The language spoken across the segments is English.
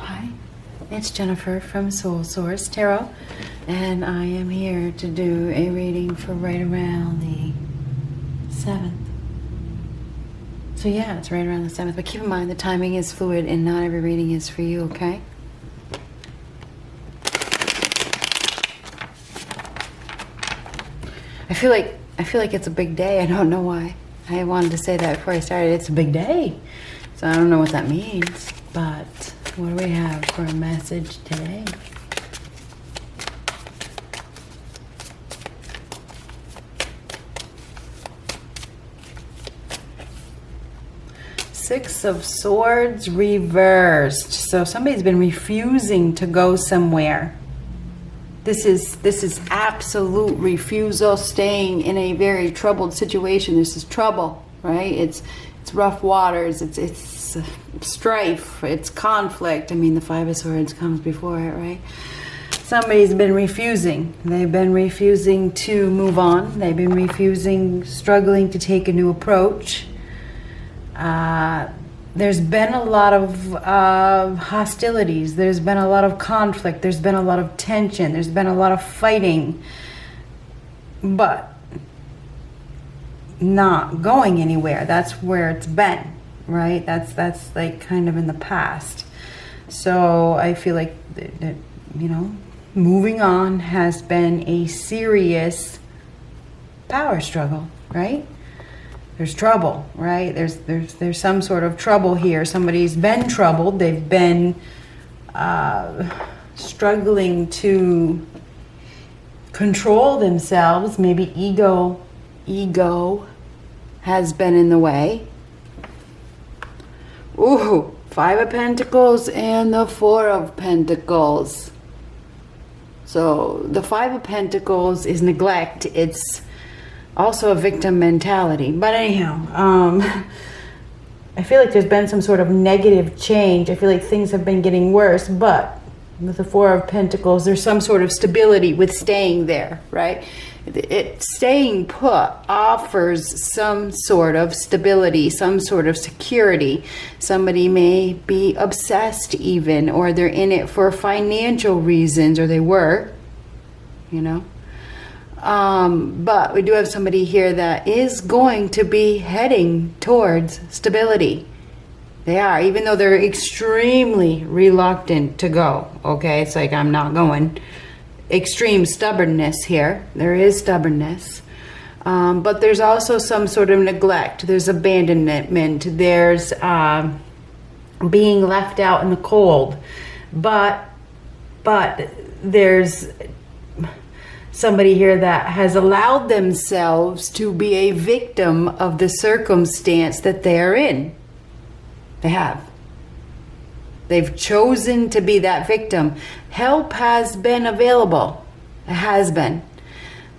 Hi, it's Jennifer from Soul Source Tarot, and I am here to do a reading for right around the 7th. So yeah, it's right around the 7th, but keep in mind the timing is fluid and not every reading is for you, okay? I feel like it's a big day. I don't know why. I wanted to say that before I started. It's a big day. So I don't know what that means, but what do we have for a message today? Six of Swords reversed. So somebody's been refusing to go somewhere. This is absolute refusal, staying in a very troubled situation. This is trouble, right? It's rough waters. It's strife. It's conflict. I mean, the Five of Swords comes before it, right? Somebody's been refusing. They've been refusing to move on. They've been refusing, struggling to take a new approach. There's been a lot of hostilities. There's been a lot of conflict. There's been a lot of tension. There's been a lot of fighting. But not going anywhere. That's where it's been, right? That's like kind of in the past. So I feel like, you know, moving on has been a serious power struggle, right? There's trouble, right? There's some sort of trouble here. Somebody's been troubled. They've been struggling to control themselves. Maybe ego has been in the way. Ooh, Five of Pentacles and the Four of Pentacles. So the Five of Pentacles is neglect. It's also a victim mentality. But anyhow, I feel like there's been some sort of negative change. I feel like things have been getting worse, but with the Four of Pentacles, there's some sort of stability with staying there, right? Staying put offers some sort of stability, some sort of security. Somebody may be obsessed even, or they're in it for financial reasons, or they were, you know. But we do have somebody here that is going to be heading towards stability. They are, even though they're extremely reluctant to go. Okay, it's like, I'm not going. Extreme stubbornness here. There is stubbornness. But there's also some sort of neglect. There's abandonment. There's being left out in the cold. But there's somebody here that has allowed themselves to be a victim of the circumstance that they are in. They have. They've chosen to be that victim. Help has been available. It has been.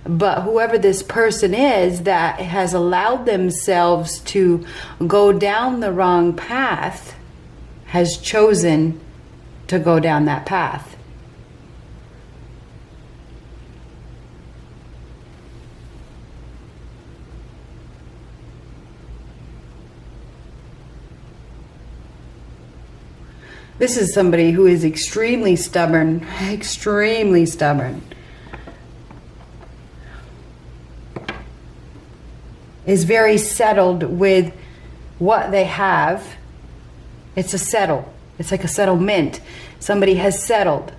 But whoever this person is that has allowed themselves to go down the wrong path has chosen to go down that path. This is somebody who is extremely stubborn, extremely stubborn. Is very settled with what they have. It's a settle. It's like a settlement. Somebody has settled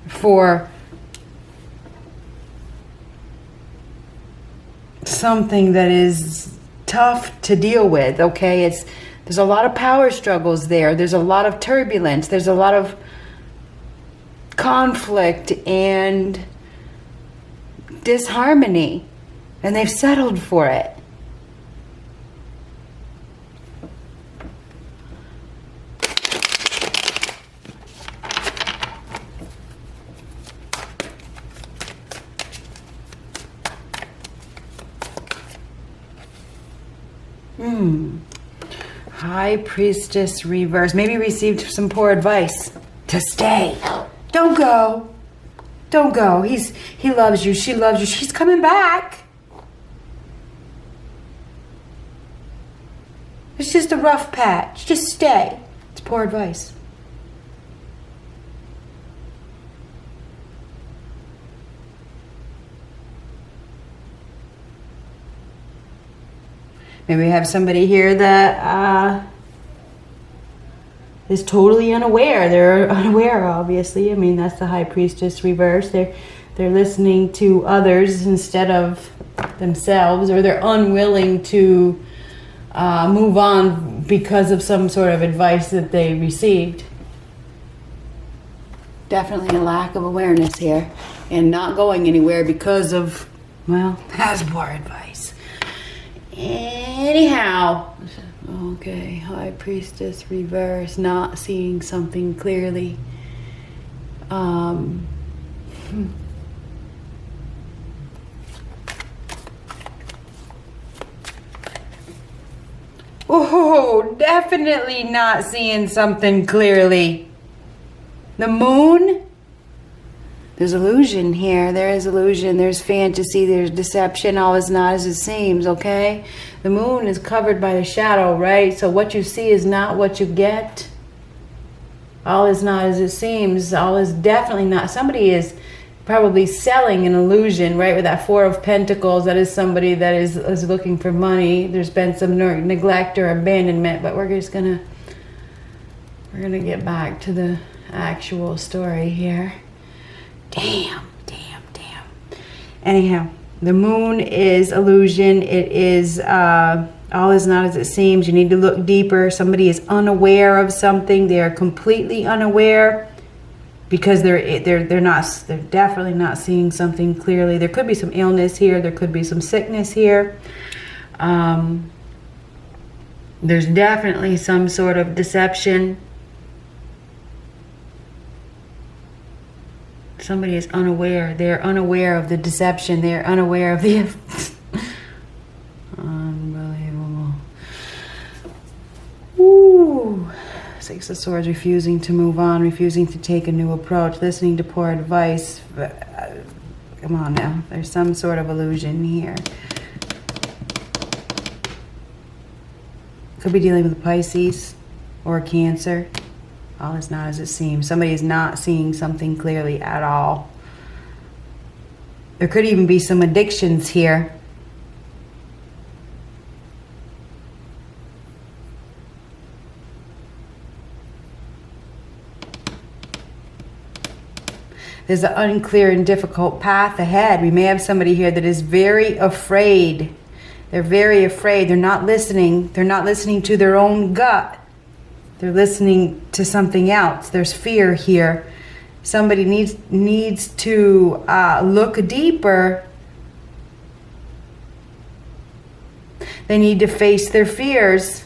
for something that is tough to deal with, okay? There's a lot of power struggles there. There's a lot of turbulence. There's a lot of conflict and disharmony. And they've settled for it. High Priestess reverse. Maybe received some poor advice to stay. Don't go. Don't go. He loves you. She loves you. She's coming back. It's just a rough patch. Just stay. It's poor advice. Maybe we have somebody here that is totally unaware. They're unaware, obviously. I mean, that's the High Priestess reverse. They're listening to others instead of themselves, or they're unwilling to move on because of some sort of advice that they received. Definitely a lack of awareness here, and not going anywhere because of, well, that's poor advice. Anyhow, okay, High Priestess reverse, not seeing something clearly. Oh, definitely not seeing something clearly. The Moon? There's illusion here. There is illusion. There's fantasy. There's deception. All is not as it seems, okay? The Moon is covered by the shadow, right? So what you see is not what you get. All is not as it seems. All is definitely not. Somebody is probably selling an illusion, right? With that Four of Pentacles, that is somebody that is looking for money. There's been some neglect or abandonment, but we're gonna get back to the actual story here. Damn. Anyhow, the Moon is illusion. It is all is not as it seems. You need to look deeper. Somebody is unaware of something. They are completely unaware because they're definitely not seeing something clearly. There could be some illness here. There could be some sickness here. There's definitely some sort of deception. Somebody is unaware. They're unaware of the deception. They're unaware of the... Unbelievable. Ooh. Six of Swords, refusing to move on, refusing to take a new approach, listening to poor advice. Come on now. There's some sort of illusion here. Could be dealing with a Pisces or a Cancer. All is not as it seems. Somebody is not seeing something clearly at all. There could even be some addictions here. There's an unclear and difficult path ahead. We may have somebody here that is very afraid. They're very afraid. They're not listening. They're not listening to their own gut. They're listening to something else. There's fear here. Somebody needs to look deeper. They need to face their fears.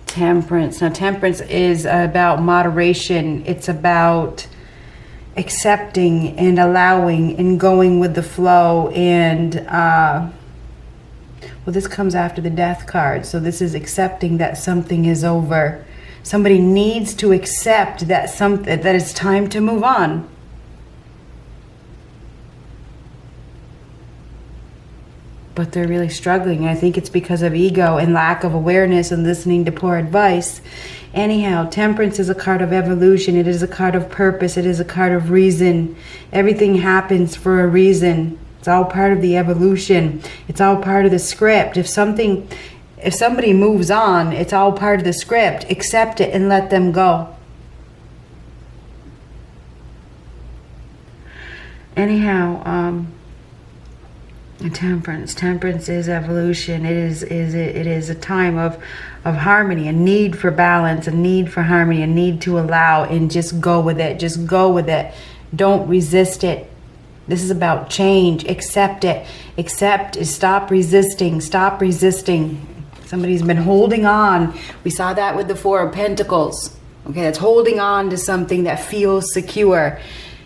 Temperance. Now, temperance is about moderation. It's about accepting and allowing and going with the flow. And, well, this comes after the Death card. So this is accepting that something is over. Somebody needs to accept that that it's time to move on. But they're really struggling. I think it's because of ego and lack of awareness and listening to poor advice. Anyhow, Temperance is a card of evolution. It is a card of purpose. It is a card of reason. Everything happens for a reason. It's all part of the evolution. It's all part of the script. If somebody moves on, it's all part of the script. Accept it and let them go. Anyhow, Temperance is evolution. It is a time of harmony, a need for balance, a need for harmony, a need to allow and just go with it. Just go with it. Don't resist it. This is about change. Accept it. Stop resisting. Stop resisting. Somebody's been holding on. We saw that with the Four of Pentacles. Okay, that's holding on to something that feels secure.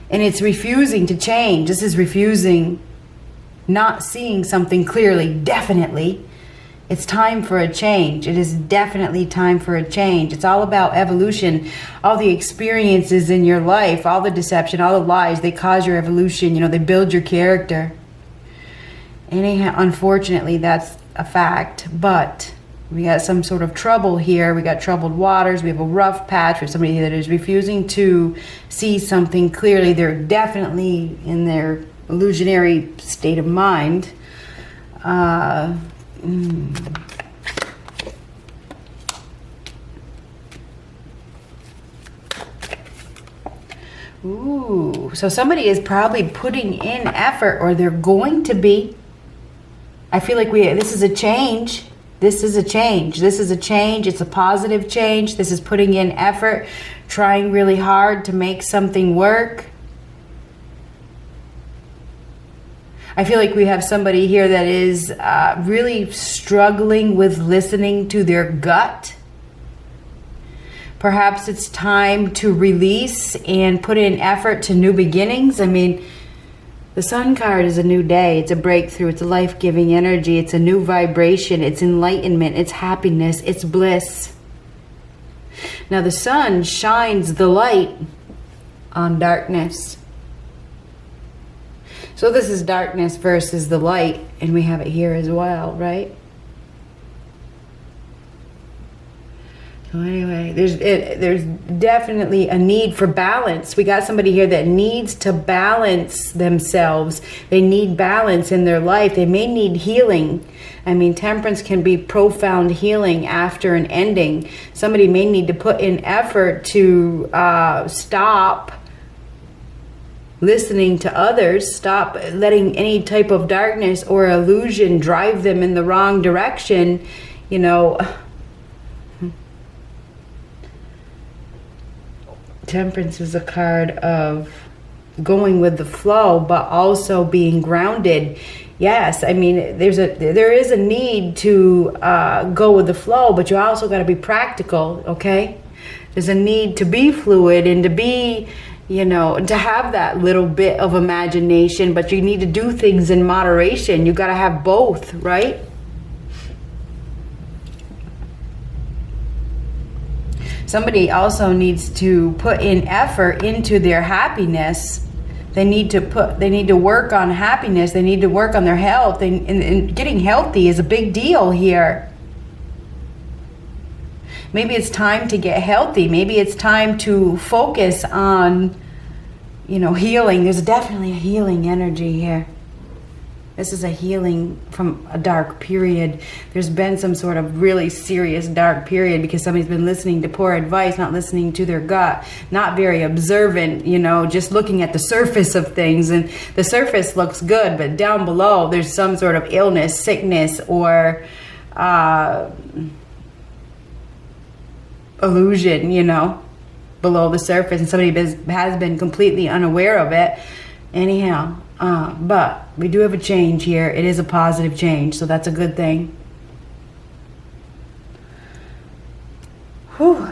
And it's refusing to change. This is refusing, not seeing something clearly, definitely. It's time for a change. It is definitely time for a change. It's all about evolution. All the experiences in your life, all the deception, all the lies, they cause your evolution. You know, they build your character. Anyhow, unfortunately, that's a fact. But we got some sort of trouble here. We got troubled waters. We have a rough patch. We have somebody that is refusing to see something clearly. They're definitely in their illusionary state of mind. Ooh, so somebody is probably putting in effort, or they're going to be. I feel like this is a change. This is a change. This is a change. It's a positive change. This is putting in effort, trying really hard to make something work. I feel like we have somebody here that is really struggling with listening to their gut. Perhaps it's time to release and put in effort to new beginnings. I mean, the Sun card is a new day. It's a breakthrough. It's a life-giving energy. It's a new vibration. It's enlightenment. It's happiness. It's bliss. Now, the Sun shines the light on darkness. So this is darkness versus the light, and we have it here as well, right? So anyway, there's definitely a need for balance. We got somebody here that needs to balance themselves. They need balance in their life. They may need healing. I mean, temperance can be profound healing after an ending. Somebody may need to put in effort to stop listening to others, stop letting any type of darkness or illusion drive them in the wrong direction. You know, temperance is a card of going with the flow, but also being grounded. Yes, I mean, there is a need to go with the flow, but you also got to be practical, okay? There's a need to be fluid and to be, you know, to have that little bit of imagination, but you need to do things in moderation. You got to have both, right? Somebody also needs to put in effort into their happiness. They need to work on happiness. They need to work on their health. And getting healthy is a big deal here. Maybe it's time to get healthy. Maybe it's time to focus on, you know, healing. There's definitely a healing energy here. This is a healing from a dark period. There's been some sort of really serious dark period because somebody's been listening to poor advice, not listening to their gut, not very observant, you know, just looking at the surface of things. And the surface looks good, but down below there's some sort of illness, sickness, or illusion, you know, below the surface, and somebody has been completely unaware of it. Anyhow, but we do have a change here. It is a positive change, so that's a good thing. Whew.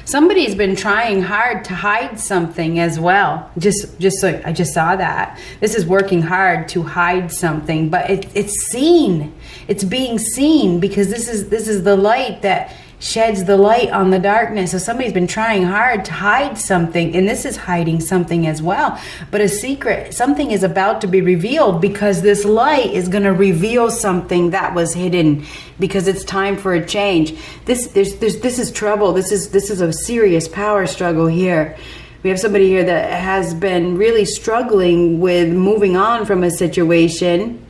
Somebody's been trying hard to hide something as well. Just so I just saw that. This is working hard to hide something, but it's seen. It's being seen because this is the light that sheds the light on the darkness. So somebody's been trying hard to hide something, and this is hiding something as well. But a secret, something is about to be revealed because this light is going to reveal something that was hidden because it's time for a change. This is trouble. This is a serious power struggle here. We have somebody here that has been really struggling with moving on from a situation,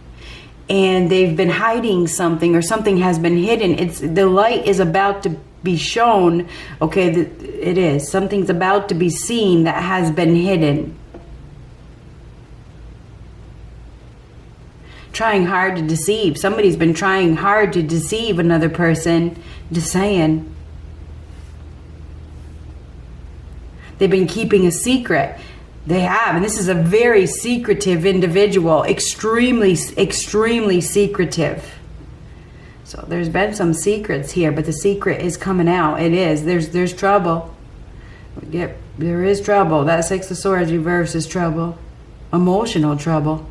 and they've been hiding something, or something has been hidden. The light is about to be shown. Okay, it is. Something's about to be seen that has been hidden. Trying hard to deceive. Somebody's been trying hard to deceive another person. Just saying. They've been keeping a secret. They have, and this is a very secretive individual, extremely secretive. So there's been some secrets here, but the secret is coming out. It is. There's trouble. There is trouble. That Six of Swords reverse is trouble. emotional trouble.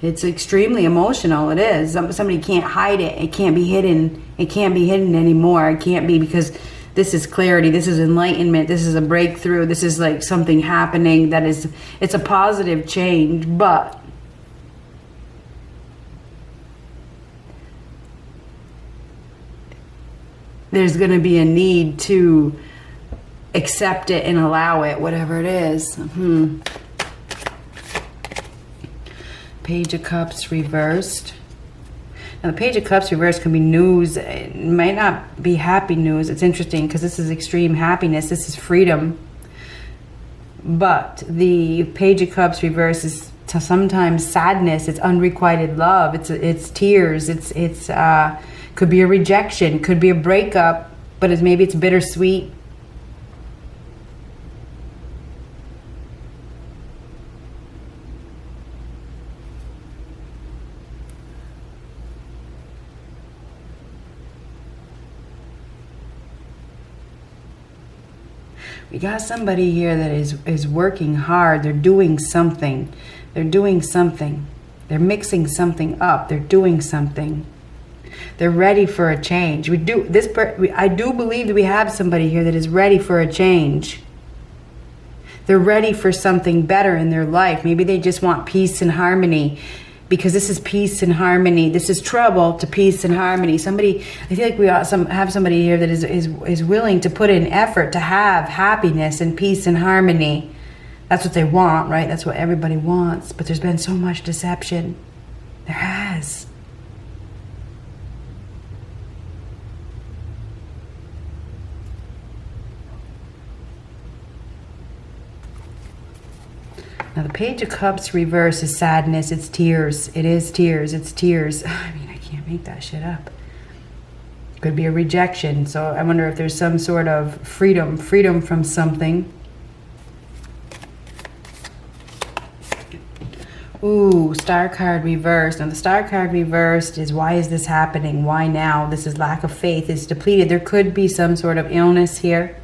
It's extremely emotional. It is. Somebody can't hide it. It can't be hidden. It can't be hidden anymore. It can't be, because this is clarity. This is enlightenment. This is a breakthrough. This is like something happening that is, it's a positive change, but there's going to be a need to accept it and allow it, whatever it is. Page of Cups reversed. Now the Page of Cups reversed can be news. It might not be happy news. It's interesting because this is extreme happiness. This is freedom. But the Page of Cups reversed is sometimes sadness. It's unrequited love. It's tears. It's could be a rejection. Could be a breakup. But maybe it's bittersweet. We got somebody here that is working hard. They're doing something. They're doing something. They're mixing something up. They're doing something. They're ready for a change. I do believe that we have somebody here that is ready for a change. They're ready for something better in their life. Maybe they just want peace and harmony, because this is peace and harmony. This is trouble to peace and harmony. I feel like we have somebody here that is willing to put in effort to have happiness and peace and harmony. That's what they want, right? That's what everybody wants. But there's been so much deception. There has. Now the Page of Cups reverse is sadness. It's tears. It is tears. It's tears. I mean, I can't make that shit up. Could be a rejection. So I wonder if there's some sort of freedom from something. Ooh, Star card reversed. Now the Star card reversed is, why is this happening? Why now? This is lack of faith. It's depleted. There could be some sort of illness here.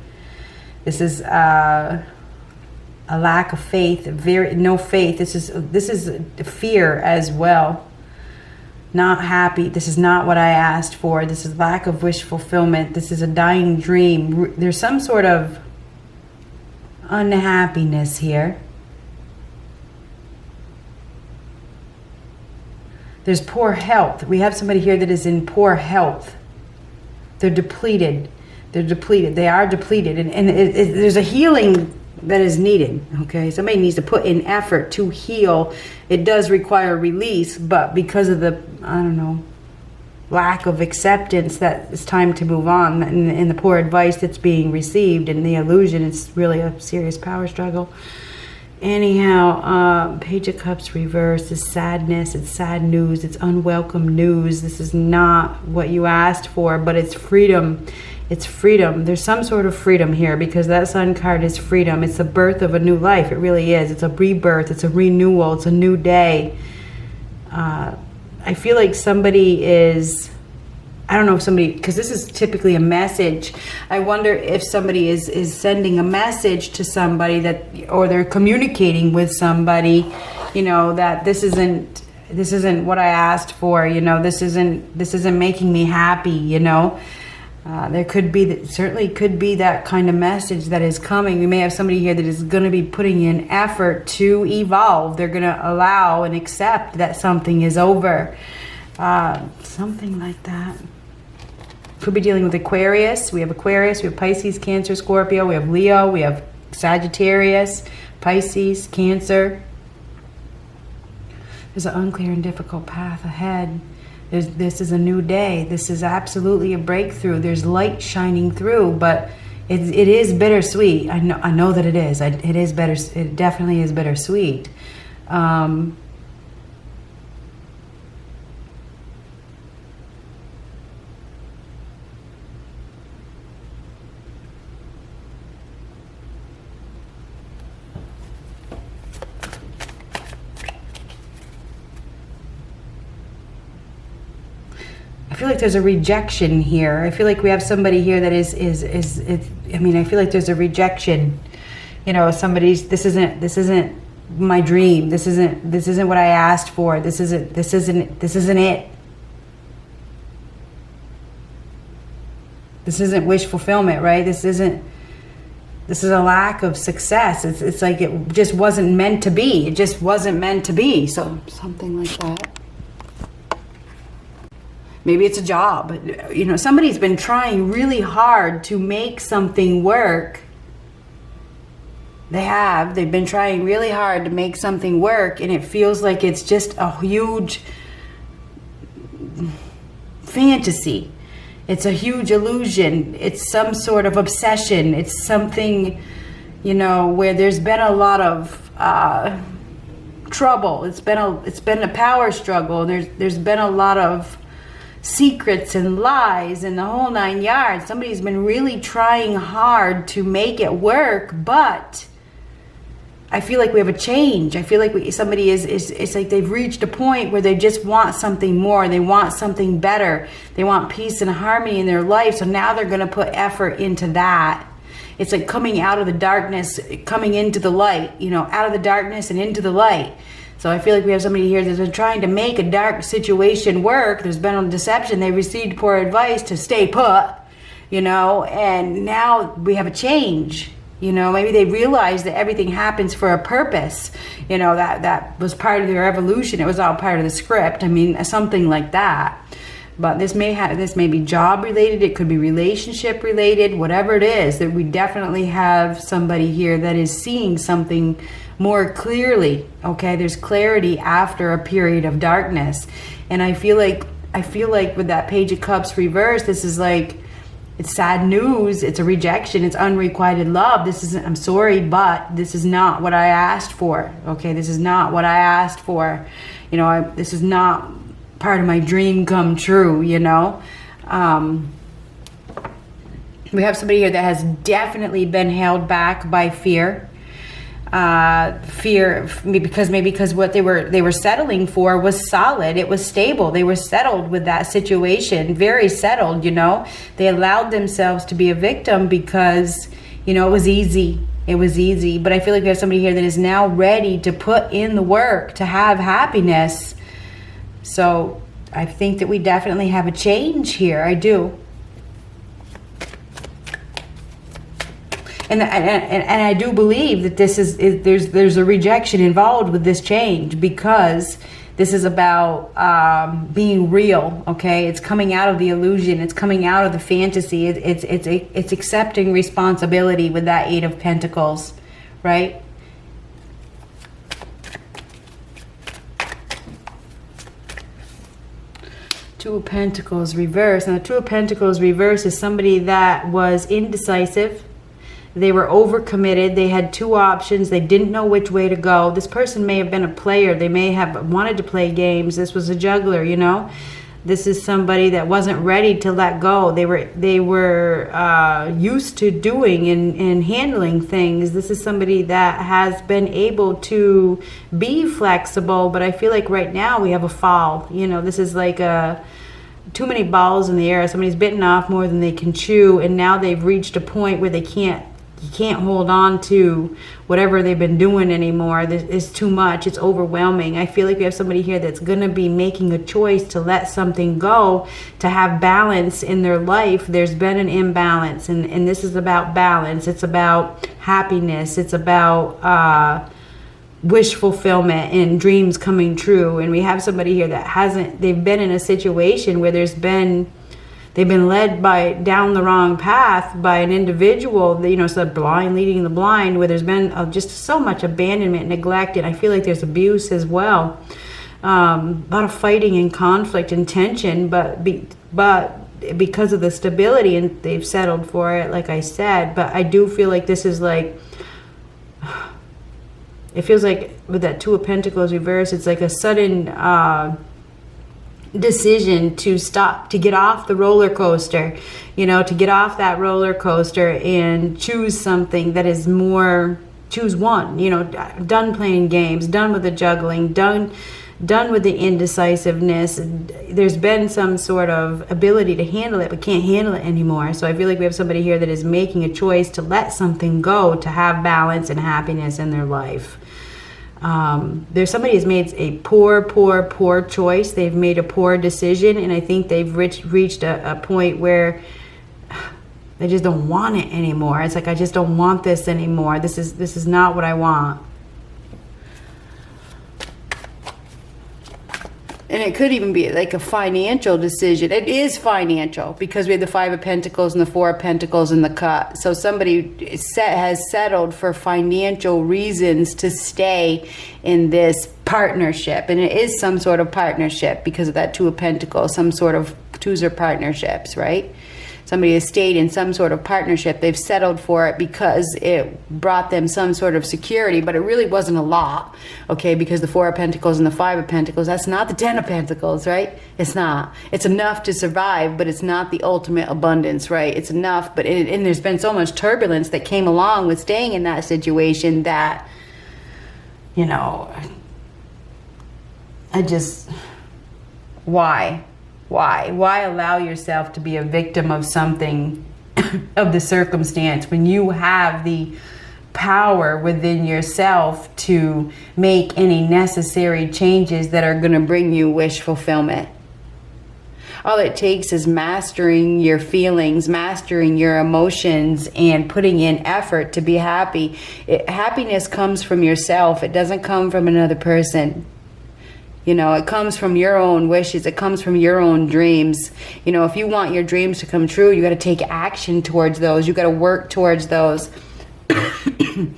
This is a lack of faith, no faith. This is fear as well. Not happy. This is not what I asked for. This is lack of wish fulfillment. This is a dying dream. There's some sort of unhappiness here. There's poor health. We have somebody here that is in poor health. They're depleted. They're depleted. They are depleted. And there's a healing that is needed. Okay, somebody needs to put in effort to heal. It does require release, but because of the, I don't know, lack of acceptance, that it's time to move on, and the poor advice that's being received and the illusion, it's really a serious power struggle. Anyhow, Page of Cups reversed is sadness. It's sad news. It's unwelcome news. This is not what you asked for, but it's freedom. It's freedom. There's some sort of freedom here, because that Sun card is freedom. It's the birth of a new life. It really is. It's a rebirth. It's a renewal. It's a new day. I feel like somebody is, I don't know if somebody, because this is typically a message. I wonder if somebody is sending a message to somebody that, or they're communicating with somebody, you know, that this isn't what I asked for, you know, this isn't making me happy, you know. There could be, certainly could be that kind of message that is coming. We may have somebody here that is going to be putting in effort to evolve. They're going to allow and accept that something is over. Something like that. Could be dealing with Aquarius. We have Pisces, Cancer, Scorpio. We have Leo. We have Sagittarius, Pisces, Cancer. There's an unclear and difficult path ahead. This is a new day. This is absolutely a breakthrough. There's light shining through, but it is bittersweet. I know that it is. It is better. It definitely is bittersweet. I feel like there's a rejection here. I feel like we have somebody here that is I mean, I feel like there's a rejection. You know, this isn't my dream. This isn't what I asked for. This isn't it. This isn't wish fulfillment, right? This is a lack of success. It's like it just wasn't meant to be. It just wasn't meant to be. So something like that. Maybe it's a job. You know, somebody's been trying really hard to make something work. They've been trying really hard to make something work, and it feels like it's just a huge fantasy. It's a huge illusion. It's some sort of obsession. It's something, you know, where there's been a lot of trouble. It's been a power struggle. There's been a lot of secrets and lies and the whole 9 yards. Somebody's been really trying hard to make it work, but I feel like we have a change. I feel like somebody is it's like they've reached a point where they just want something more. They want something better. They want peace and harmony in their life. So now they're going to put effort into that. It's like coming out of the darkness, coming into the light, you know, out of the darkness and into the light. So I feel like we have somebody here that's been trying to make a dark situation work. There's been a deception. They received poor advice to stay put, you know, and now we have a change. You know, maybe they realized that everything happens for a purpose. You know, that was part of their evolution. It was all part of the script. I mean, something like that. But this may be job related. It could be relationship related. Whatever it is, that we definitely have somebody here that is seeing something more clearly. Okay, there's clarity after a period of darkness, and I feel like with that Page of Cups reversed, this is like, it's sad news. It's a rejection. It's unrequited love. I'm sorry, but this is not what I asked for. Okay, this is not what I asked for. You know, this is not part of my dream come true, you know. We have somebody here that has definitely been held back by fear. Because what they were settling for was solid. It was stable. They were settled with that situation, very settled, you know. They allowed themselves to be a victim because, you know, it was easy. But I feel like we have somebody here that is now ready to put in the work to have happiness. So I think that we definitely have a change here. I do. And I do believe that there's a rejection involved with this change, because this is about being real. Okay, it's coming out of the illusion. It's coming out of the fantasy. It's accepting responsibility with that Eight of Pentacles, right? Two of Pentacles reverse. And the Two of Pentacles reverse is somebody that was indecisive. They were overcommitted. They had two options. They didn't know which way to go. This person may have been a player. They may have wanted to play games. This was a juggler, you know. This is somebody that wasn't ready to let go. They were used to doing and handling things. This is somebody that has been able to be flexible, but I feel like right now we have a fall. You know, this is like too many balls in the air. Somebody's bitten off more than they can chew, and now they've reached a point where you can't hold on to whatever they've been doing anymore. It's too much. It's overwhelming. I feel like we have somebody here that's going to be making a choice to let something go, to have balance in their life. There's been an imbalance, and this is about balance. It's about happiness. It's about wish fulfillment and dreams coming true. And we have somebody here that they've been in a situation where they've been led down the wrong path by an individual, you know, it's the blind leading the blind, where there's been just so much abandonment, neglect, and I feel like there's abuse as well. A lot of fighting and conflict and tension, but because of the stability, and they've settled for it, like I said. But I do feel like this is like, it feels like with that Two of Pentacles reverse, it's like a sudden decision to stop, to get off the roller coaster, you know, to get off that roller coaster and choose something that is more, choose one, you know, done playing games, done with the juggling, done with the indecisiveness. There's been some sort of ability to handle it, but can't handle it anymore. So I feel like we have somebody here that is making a choice to let something go, to have balance and happiness in their life. There's somebody who's made a poor choice. They've made a poor decision, and I think they've reached a point where they just don't want it anymore. It's like, I just don't want this anymore. This is not what I want. And it could even be like a financial decision. It is financial because we have the Five of Pentacles and the Four of Pentacles in the cut. So somebody has settled for financial reasons to stay in this partnership. And it is some sort of partnership because of that Two of Pentacles. Some sort of twos are partnerships, right? Somebody has stayed in some sort of partnership. They've settled for it because it brought them some sort of security, but it really wasn't a lot, okay? Because the Four of Pentacles and the Five of Pentacles, that's not the Ten of Pentacles, right? It's not. It's enough to survive, but it's not the ultimate abundance, right? It's enough, but and there's been so much turbulence that came along with staying in that situation that, you know, why? Why allow yourself to be a victim of something, of the circumstance, when you have the power within yourself to make any necessary changes that are going to bring you wish fulfillment? All it takes is mastering your feelings, mastering your emotions, and putting in effort to be happy. Happiness comes from yourself. It doesn't come from another person. You know, it comes from your own wishes. It comes from your own dreams. You know, if you want your dreams to come true, you got to take action towards those. You got to work towards those. And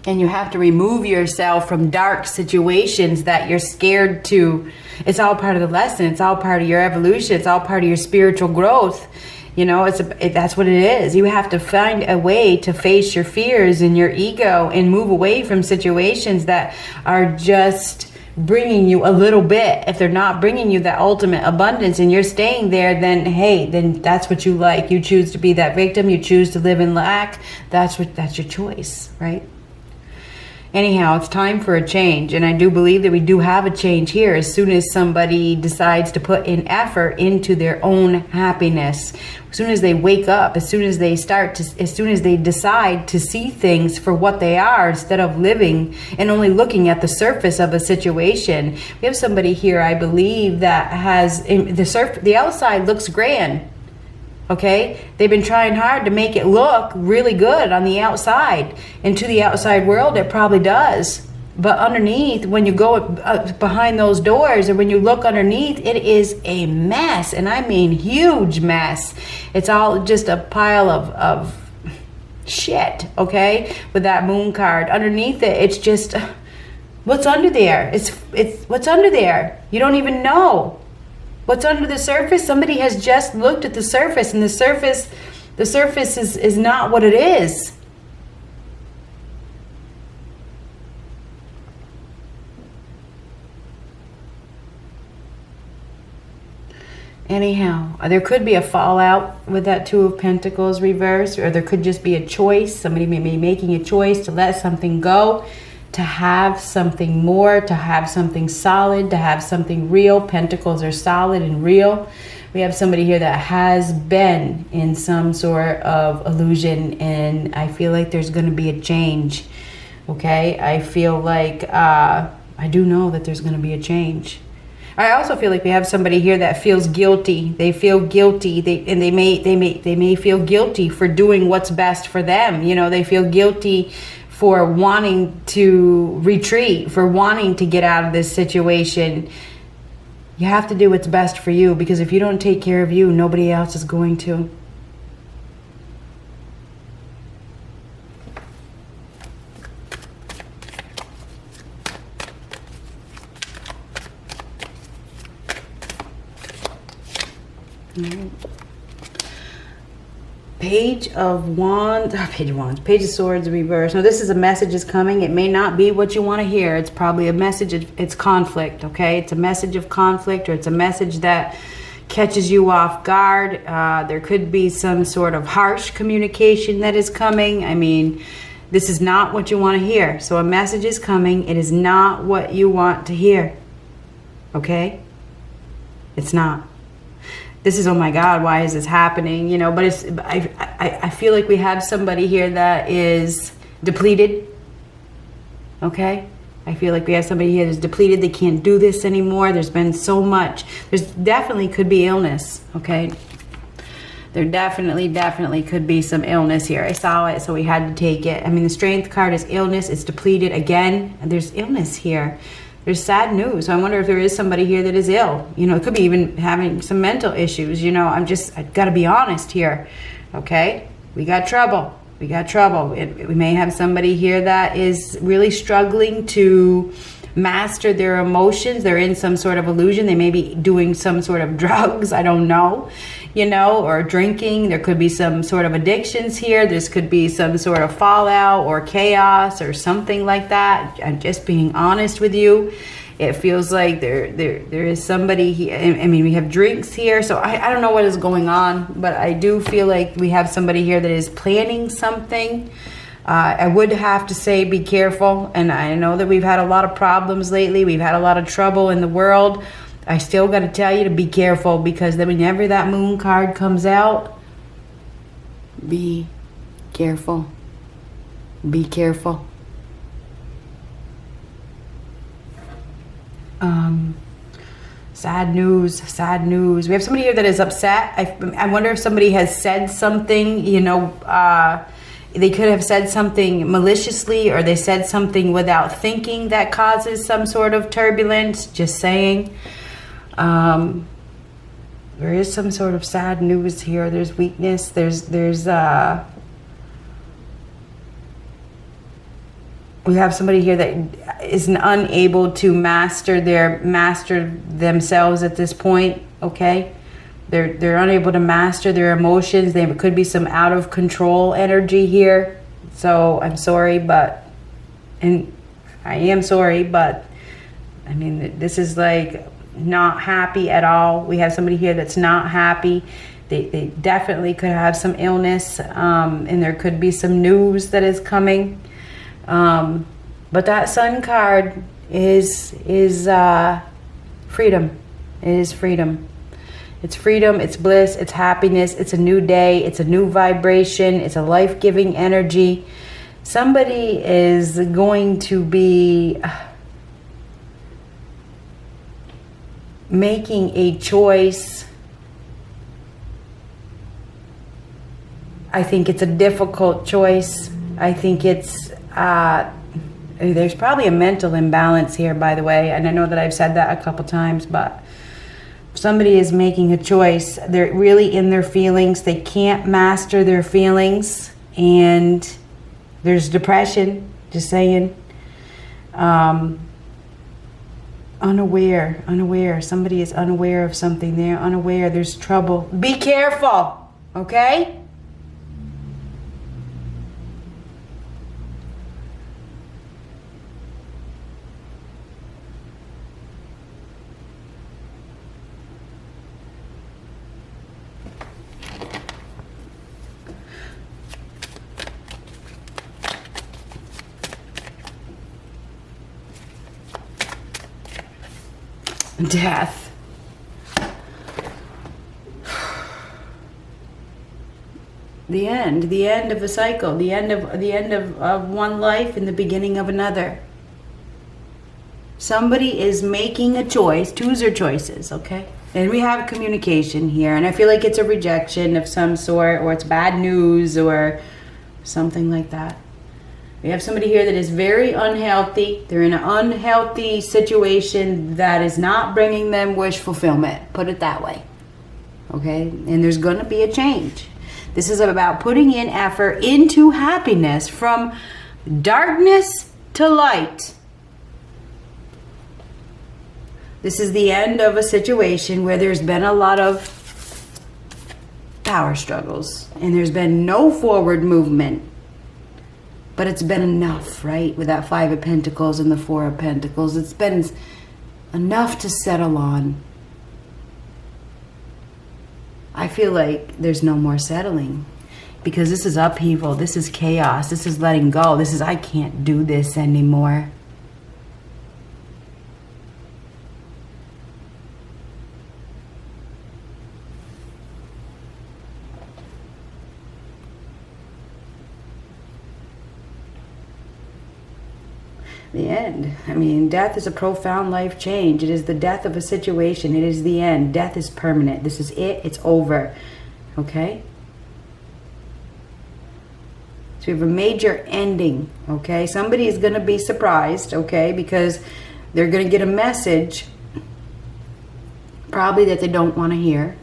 you have to remove yourself from dark situations that you're scared to. It's all part of the lesson. It's all part of your evolution. It's all part of your spiritual growth. You know, that's what it is. You have to find a way to face your fears and your ego and move away from situations that are just bringing you a little bit. If they're not bringing you that ultimate abundance and you're staying there, then hey, then that's what you like. You choose to be that victim. You choose to live in lack. That's your choice, right? Anyhow, it's time for a change, and I do believe that we do have a change here as soon as somebody decides to put in effort into their own happiness. As soon as they wake up, as soon as they decide to see things for what they are instead of living and only looking at the surface of a situation. We have somebody here, I believe, that has the outside looks grand. Okay, they've been trying hard to make it look really good on the outside, and to the outside world it probably does, but underneath, when you go behind those doors and when you look underneath, it is a mess, and I mean huge mess. It's all just a pile of shit, okay, with that moon card. Underneath it, it's just what's under there. It's what's under there. You don't even know what's under the surface. Somebody has just looked at the surface, and the surface is not what it is. Anyhow, there could be a fallout with that Two of Pentacles reverse, or there could just be a choice. Somebody may be making a choice to let something go, to have something more, to have something solid, to have something real. Pentacles are solid and real. We have somebody here that has been in some sort of illusion, and I feel like there's going to be a change. Okay, I feel like I do know that there's going to be a change. I also feel like we have somebody here that feels guilty. They feel guilty. They may feel guilty for doing what's best for them. You know, they feel guilty for wanting to retreat, for wanting to get out of this situation. You have to do what's best for you, because if you don't take care of you, nobody else is going to. Page of Wands, Page of Swords reverse. Now this is a message is coming. It may not be what you want to hear. It's probably a message. It's conflict, okay? It's a message of conflict, or it's a message that catches you off guard. There could be some sort of harsh communication that is coming. I mean, this is not what you want to hear. So a message is coming. It is not what you want to hear, okay? It's not. This is, oh my God, why is this happening? You know, but I feel like we have somebody here that is depleted. Okay? I feel like we have somebody here that's depleted. They can't do this anymore. There's been so much. There's definitely could be illness. Okay? There definitely could be some illness here. I saw it, so we had to take it. I mean, the strength card is illness. It's depleted again. There's illness here. There's sad news. So I wonder if there is somebody here that is ill. You know, it could be even having some mental issues. You know, I've got to be honest here. Okay? We got trouble. We got trouble. We may have somebody here that is really struggling to master their emotions. They're in some sort of illusion. They may be doing some sort of drugs. I don't know, you know, or drinking. There could be some sort of addictions here. This could be some sort of fallout or chaos or something like that. I'm just being honest with you. It feels like there is somebody here. I mean, we have drinks here, so I don't know what is going on, but I do feel like we have somebody here that is planning something. I would have to say be careful, and I know that we've had a lot of problems lately. We've had a lot of trouble in the world. I still got to tell you to be careful, because then whenever that moon card comes out, Be careful. Be careful. Sad news, sad news. We have somebody here that is upset. I wonder if somebody has said something, you know, they could have said something maliciously, or they said something without thinking that causes some sort of turbulence. Just saying. There is some sort of sad news here. There's weakness. We have somebody here that is unable to master themselves at this point. Okay, they're unable to master their emotions. There could be some out of control energy here. So I'm sorry, and I am sorry, but I mean, this is like not happy at all. We have somebody here that's not happy. They definitely could have some illness, and there could be some news that is coming. But that Sun card is freedom. It is freedom. It's freedom, it's bliss, it's happiness, it's a new day, it's a new vibration, it's a life-giving energy. Somebody is going to be making a choice. I think it's a difficult choice. I think it's there's probably a mental imbalance here, by the way, and I know that I've said that a couple times, but somebody is making a choice. They're really in their feelings. They can't master their feelings, and there's depression. Just saying. Unaware. Somebody is unaware of something. They're unaware. There's trouble. Be careful, okay? Death. The end of a cycle, the end of one life and the beginning of another. Somebody is making a choice. Twos are choices, okay? And we have communication here, and I feel like it's a rejection of some sort, or it's bad news or something like that. We have somebody here that is very unhealthy. They're in an unhealthy situation that is not bringing them wish fulfillment. Put it that way. Okay? And there's going to be a change. This is about putting in effort into happiness, from darkness to light. This is the end of a situation where there's been a lot of power struggles, and there's been no forward movement. But it's been enough, right? With that Five of Pentacles and the Four of Pentacles. It's been enough to settle on. I feel like there's no more settling. Because this is upheaval. This is chaos. This is letting go. This is, I can't do this anymore. The end. I mean, death is a profound life change. It is the death of a situation. It is the end. Death is permanent. This is it. It's over. Okay? So we have a major ending. Okay? Somebody is going to be surprised. Okay? Because they're going to get a message probably that they don't want to hear.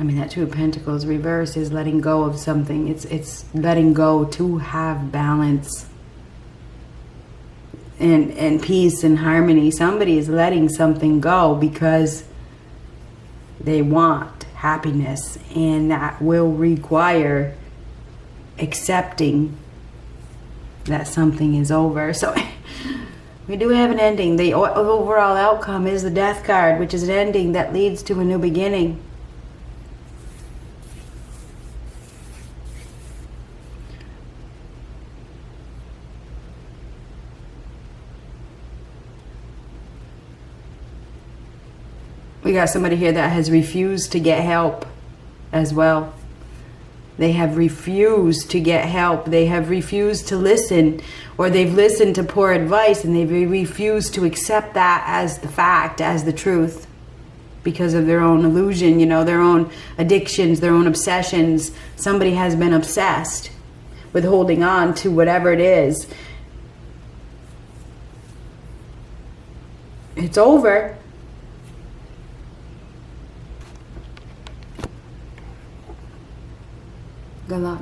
I mean, that Two of Pentacles reverse is letting go of something. It's letting go to have balance and peace and harmony. Somebody is letting something go because they want happiness, and that will require accepting that something is over. So we do have an ending. The overall outcome is the Death card, which is an ending that leads to a new beginning. We got somebody here that has refused to get help as well. They have refused to get help. They have refused to listen, or they've listened to poor advice and they've refused to accept that as the fact, as the truth, because of their own illusion, you know, their own addictions, their own obsessions. Somebody has been obsessed with holding on to whatever it is. It's over. Good luck.